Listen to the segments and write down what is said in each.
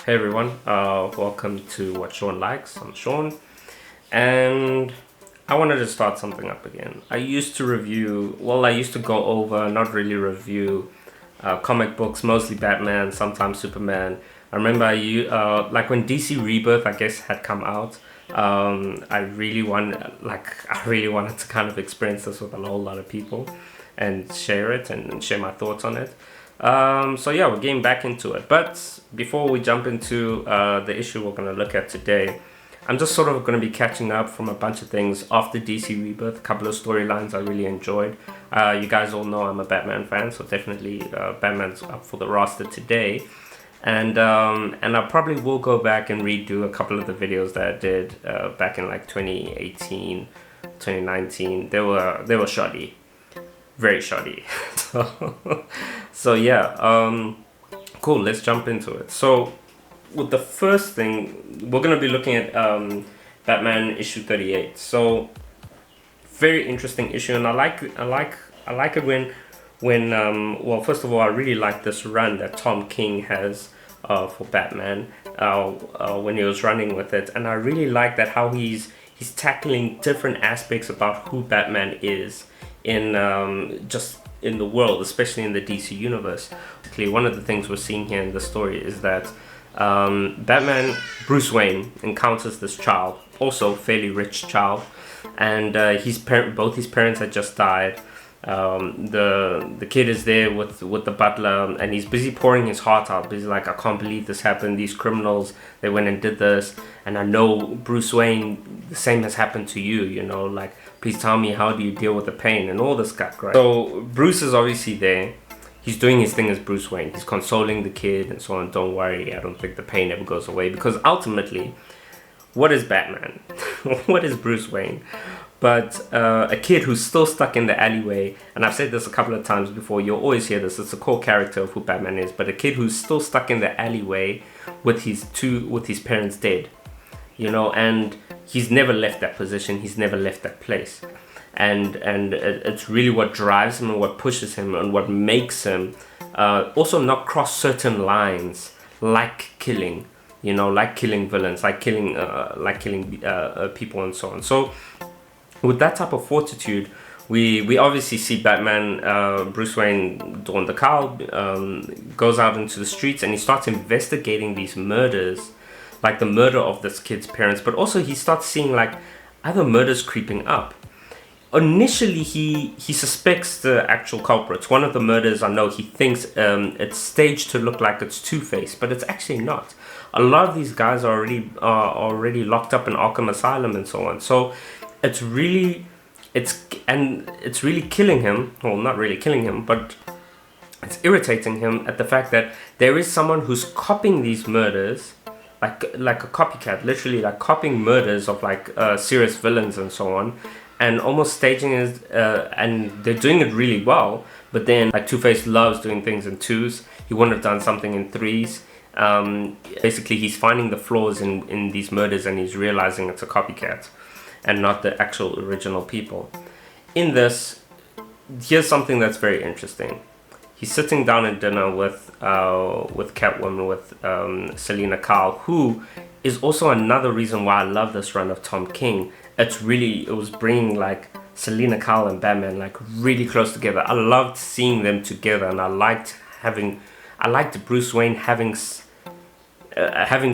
Hey everyone, welcome to What Shaun Likes. I'm Shaun, and I wanted to start something up again. I used to go over, not really review, comic books, mostly Batman, sometimes Superman. I remember like when DC Rebirth, I guess, had come out. I really wanted to kind of experience this with a whole lot of people and share it and share my thoughts on it. So yeah, we're getting back into it. But before we jump into the issue we're going to look at today, I'm just sort of going to be catching up from a bunch of things after DC Rebirth, a couple of storylines I really enjoyed. You guys all know I'm a Batman fan, so definitely Batman's up for the roster today. And I probably will go back and redo a couple of the videos that I did back in like 2018, 2019. They were shoddy. Very shoddy. So yeah, cool, let's jump into it. So with the first thing, we're going to be looking at Batman issue 38. So very interesting issue, and I like it when well, first of all, I really like this run that Tom King has for Batman when he was running with it, and I really like that how he's tackling different aspects about who Batman is in just in the world, especially in the DC universe. One of the things we're seeing here in the story is that Batman, Bruce Wayne, encounters this child, also fairly rich child, and both his parents had just died. The kid is there with the butler, and he's busy pouring his heart out, busy like, I can't believe this happened, these criminals, they went and did this, and I know, Bruce Wayne, the same has happened to you, you know, like, please tell me, how do you deal with the pain and all this stuff, right? So Bruce is obviously there. He's doing his thing as Bruce Wayne. He's consoling the kid and so on. Don't worry, I don't think the pain ever goes away, because ultimately, what is Batman? What is Bruce Wayne? But a kid who's still stuck in the alleyway, and I've said this a couple of times before, you'll always hear this, it's a core character of who Batman is, but a kid who's still stuck in the alleyway with his parents dead, you know, and he's never left that position, he's never left that place. And it's really what drives him and what pushes him and what makes him also not cross certain lines, like killing, you know, like killing villains, like killing people and so on. So with that type of fortitude, we obviously see Batman, Bruce Wayne, Dawn the Cowl, goes out into the streets and he starts investigating these murders, like the murder of this kid's parents, but also he starts seeing like other murders creeping up. Initially, he suspects the actual culprits. One of the murders, I know, he thinks it's staged to look like it's Two-Face, but it's actually not. A lot of these guys are already locked up in Arkham Asylum and so on. So it's really killing him. Well, not really killing him, but it's irritating him at the fact that there is someone who's copying these murders, like a copycat, literally like copying murders of like serious villains and so on, and almost staging it, and they're doing it really well. But then, like, Two-Face loves doing things in twos. He wouldn't have done something in threes. Basically, he's finding the flaws in these murders, and he's realizing it's a copycat and not the actual original people. In this, here's something that's very interesting. He's sitting down at dinner with Catwoman, with Selina Kyle, who is also another reason why I love this run of Tom King. It was bringing like Selina Kyle and Batman like really close together. I loved seeing them together, and I liked Bruce Wayne having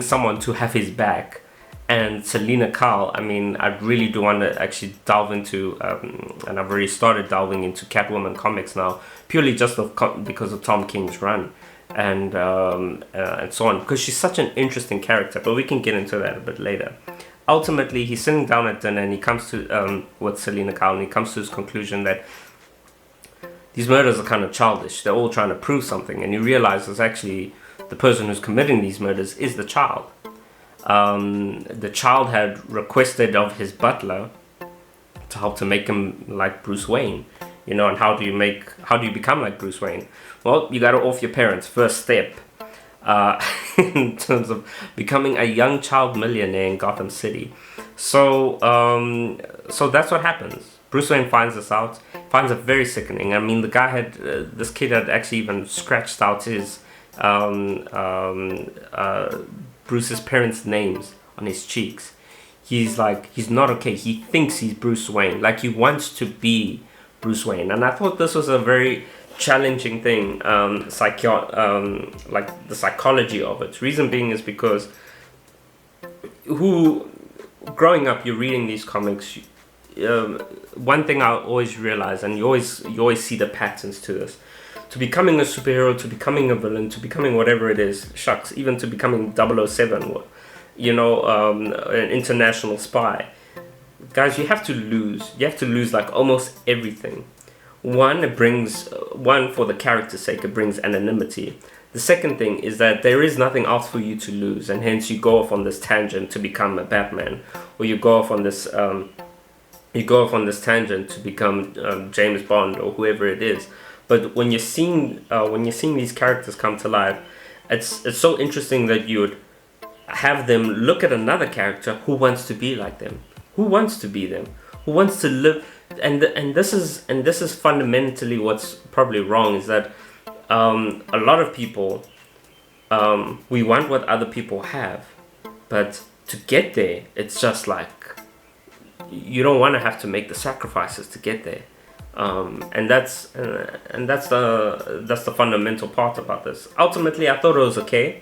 someone to have his back. And Selina Kyle, I mean, I really do want to actually delve into, and I've already started delving into Catwoman comics now, purely just because of Tom King's run, and so on, because she's such an interesting character. But we can get into that a bit later. Ultimately, he's sitting down at dinner, and he comes to with Selina Kyle, and he comes to his conclusion that these murders are kind of childish. They're all trying to prove something, and he realizes actually the person who's committing these murders is the child. The child had requested of his butler to help to make him like Bruce Wayne, you know. And how do you become like Bruce Wayne? Well, you got to off your parents. First step in terms of becoming a young child millionaire in Gotham City. So that's what happens. Bruce Wayne finds this out, finds it very sickening. I mean, this kid had actually even scratched out his Bruce's parents' names on his cheeks. He's not okay. He thinks he's Bruce Wayne. Like, he wants to be Bruce Wayne. And I thought this was a very challenging thing, like the psychology of it. Reason being is because growing up, you're reading these comics. One thing I always realize, and you always see the patterns to this. To becoming a superhero, to becoming a villain, to becoming whatever it is, shucks, even to becoming 007, an international spy. Guys, you have to lose. You have to lose like almost everything. One, for the character's sake, it brings anonymity. The second thing is that there is nothing else for you to lose, and hence you go off on this tangent to become a Batman, or you go off on this tangent to become James Bond or whoever it is. But when you're seeing these characters come to life, it's so interesting that you would have them look at another character who wants to be like them, who wants to be them, who wants to live. And this is fundamentally what's probably wrong, is that a lot of people, we want what other people have, but to get there, it's just like you don't want to have to make the sacrifices to get there. And that's the fundamental part about this. Ultimately, I thought it was okay.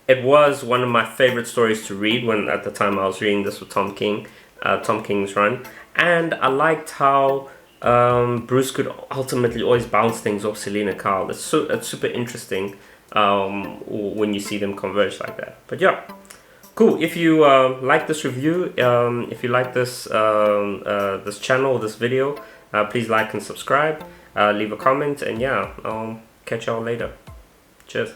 It was one of my favorite stories to read when at the time I was reading this with Tom King's run, and I liked how Bruce could ultimately always bounce things off Selena Kyle. It's super interesting when you see them converge like that. But yeah, cool. If you like this review, if you like this this channel, this video, please like and subscribe. Leave a comment, and yeah, I'll catch y'all later. Cheers.